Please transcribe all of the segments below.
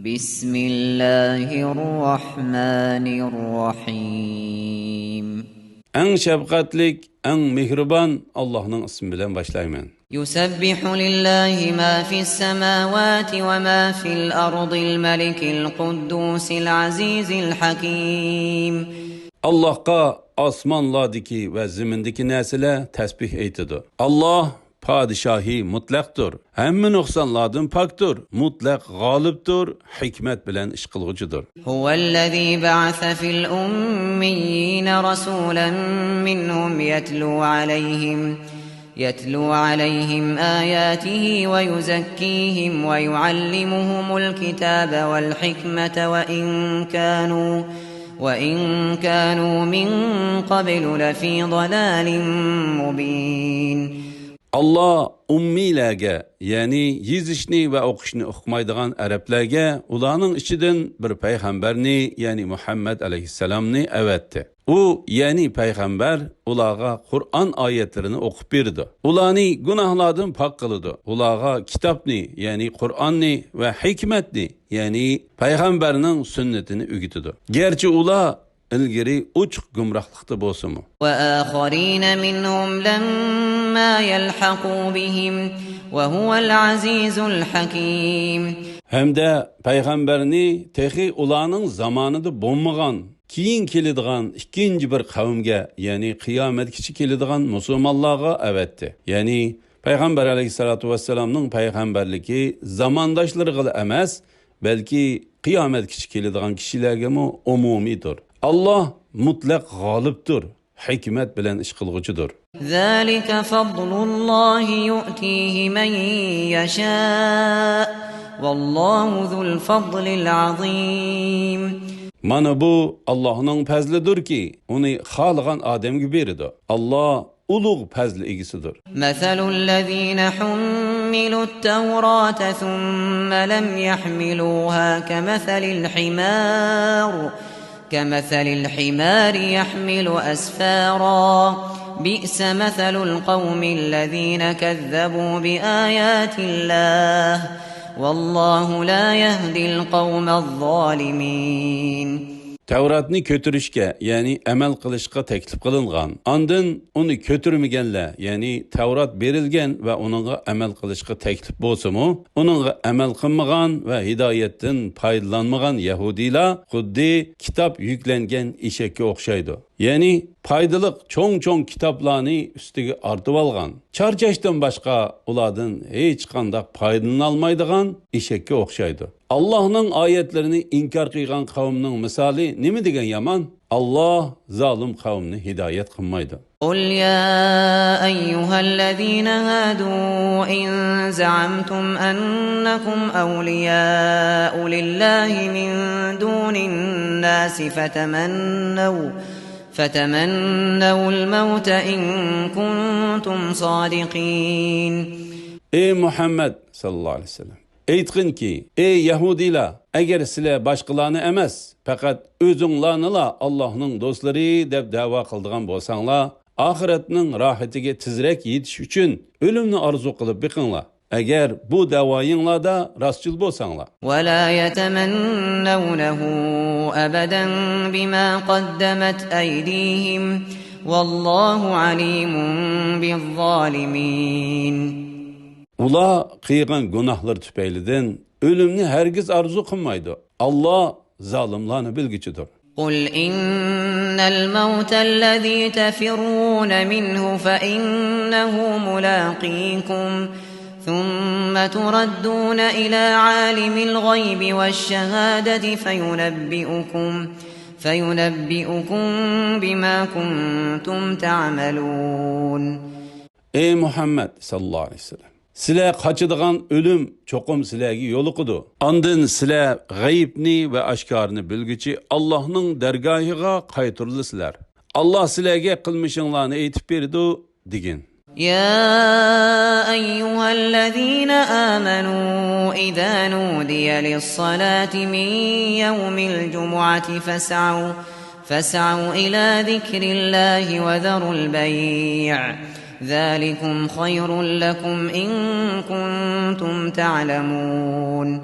بسم الله الرحمن الرحيم. En şefkatlik, en mihriban Allah'ın ismiyle başlayman. يسبح لله ما في السماوات وما في الأرض الملك القدوس العزيز الحكيم. Allah'a osmonlardagi ve zimindagi narsalar tasbih aytadi. Allah padişahi mutlaqdir. Hamma nuqsonlardan pokdir, mutlaq g'olibdir, hikmat bilan ish qilguchidir. هو الذي بعث في الأميين رسولا منهم يتلو عليهم آياته ويزكيهم ويعلمهم الكتاب والحكمة وإن كانوا من قبل لفي ضلال مبين. Allah ummilarga, ya'ni yezishni va o'qishni o'qimaydigan arablarga ularning ichidan bir payg'ambarni, ya'ni Muhammad alayhissalomni avatdi. U, ya'ni payg'ambar ularga Qur'on oyatlarini o'qib berdi. Ularni gunohlardan pok qildi. Ularga kitobni, ya'ni Qur'onni va hikmatni, ya'ni payg'ambarning sunnatini o'rgatdi. Garchi ular ilgari uch gumrohlikda bo'lsa-mu. وآخرين منهم لما يلحقوا بهم وهو العزيز الحكيم. Hamda payg'ambarni texi ularning zamonida bo'lmagan, keyin keladigan ikkinchi bir qavmga, ya'ni qiyomatgacha keladigan musulmonlarga avatdi. Ya'ni payg'ambar alayhisolatu vassalomning payg'ambarligi zamondoshlariga emas, balki qiyomatgacha keladigan kishilarga umumiydir. Allah mutlaq g'olibdir, hikmat bilan ish qilguchidir. ذلك فضل الله يؤتيه من يشاء والله ذو الفضل العظيم. Mana bu Allah'ın fazlidir ki, onu xalqan adamga berdi. Allah ulug' fazl egisidir. مثل الذين حملوا التوراة ثم لم يحملوها كمثل الحمار يحمل أسفارا بئس مثل القوم الذين كذبوا بآيات الله والله لا يهدي القوم الظالمين. Tevratni kötürüşke, yani amel qilishga teklif qilingan. Ondan onu kötürmegenler, yani Tevrat berilgen ve onunla amel qilishga teklif bo'lsa-mu, onunla amel qilmagan ve hidayetten paydalanmagan Yahudiler xuddi kitap yüklengen eshakka o'xshaydi. Yani paydalık çoğun kitaplarını üstüge artıp algan. Çarçeşten başka ulardan hiç qandaq paydalanalmaydigan eshakka o'xshaydi. Allah'ın ayetlerini inkar qilgan qavmning misali nima degan yaman? Allah zalim qavmni hidayet qilmaydi. قل يا أيها الذين هادوا إن زعمتم أنكم أولياء لله من دون الناس فتمنوا الموت إن كنتم صادقين. Ey Muhammed sallallahu aleyhi ve sellem, aytqin ki, ey Yahudiler, agar sizlar boshqalarni emas, faqat o'zinglarnila Allohning do'stlari deb da'vo qildigan bo'lsanglar, oxiratning rohatiga tezroq yetish uchun o'limni orzu qilib biqinglar. Agar bu da'voyinglarda rostchil bo'lsanglar. ولا يتمنونه أبدا بما قدمت أيديهم والله عليم بالظالمين. Ular qilgan gunohlar tufaylidan o'limni hargiz arzu qilmaydi. Allah zolimlarni bilguchidir. قل إن الموت الذي تفرون منه فإنه ملاقيكم ثم تردون إلى عالم الغيب والشهادة فينبئكم بما كنتم تعملون. Ey Muhammed sallallahu aleyhi ve sellem, sizlar qochadigan o'lim cho'qim sizlarga yo'liqidi. Ondan sizlar g'aybni va oshkorni bilguchi Allohning dargohiga qaytirilasizlar. Allah sizlarga qilmishinglarni aytib berdi degin. يا أيها الذين آمنوا إذا نودي للصلاة من يوم الجمعة فاسعوا إلى ذكر الله وذروا البيع ذلكم خير لكم إن كنتم تعلمون.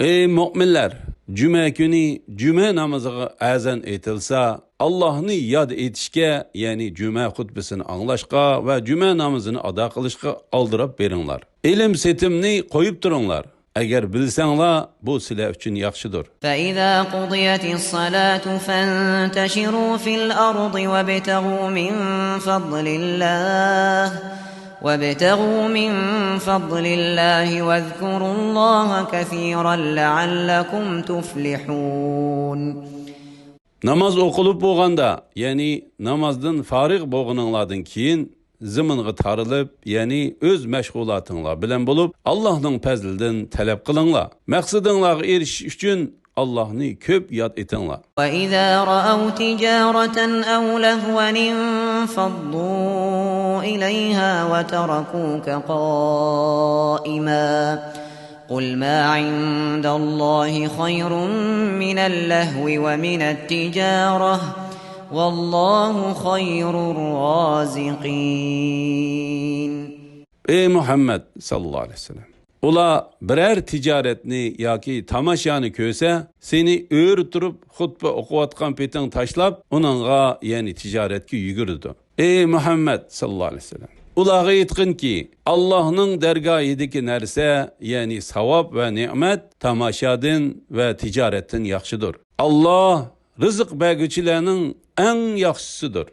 Ey müminler, cuma günü cuma namazıga azan etilsa, Allah'ını yad etişke, yani cuma hutbesini anlaşqa ve cuma namazını ada qilishqa aldırab beringlar. İlim setimni koyup durunglar. Eğer bilsanglar, bu sizlar üçün yaxşıdır. فَإِذَا قُضِيَتِ الصَّلَاةُ فَانْتَشِرُوا فِي الْأَرْضِ وَابْتَغُوا مِنْ فَضْلِ اللَّهِ وَاذْكُرُوا اللَّهَ كَثِيرًا لَعَلَّكُمْ تُفْلِحُونَ. Namaz oqulup bolğanda, yani namazdan fariq bolğanlardan keyin zimınğı tarılıp, yani öz məşğulatınlar bilen bolup, Allah'ın fəzlindən talep qılınlar. Məqsadınlarga erişiş üçün Allah'ını köp yad etinlar. وَإِذَا رَأَوْا تِجَارَةً أَوْ لَهْوًا انفَضُّوا إِلَيْهَا وَتَرَكُوكَ قَائِمًا قُلْ مَا عِندَ اللَّهِ خَيْرٌ مِنَ اللَّهْوِ وَمِنَ التِّجَارَةِ وَاللَّهُ خَيْرُ الرَّازِقِينَ. Ey Muhammed sallallahu aleyhi ve sellem. Ula birer ticaretni yoki tamaşani köse, seni öğütürüp hutbe okuvatkan petin taşlap, onunla yani ticaretki yugurdu. Ey Muhammed sallallahu aleyhi ve sellem. Ulağa aytqin ki, Allah'ın dergahideki nerse, yani savab ve nimet, tamaşadın ve ticaretin yaxşıdır. Allah rızık bəgüçilərinin en yaxşısıdır.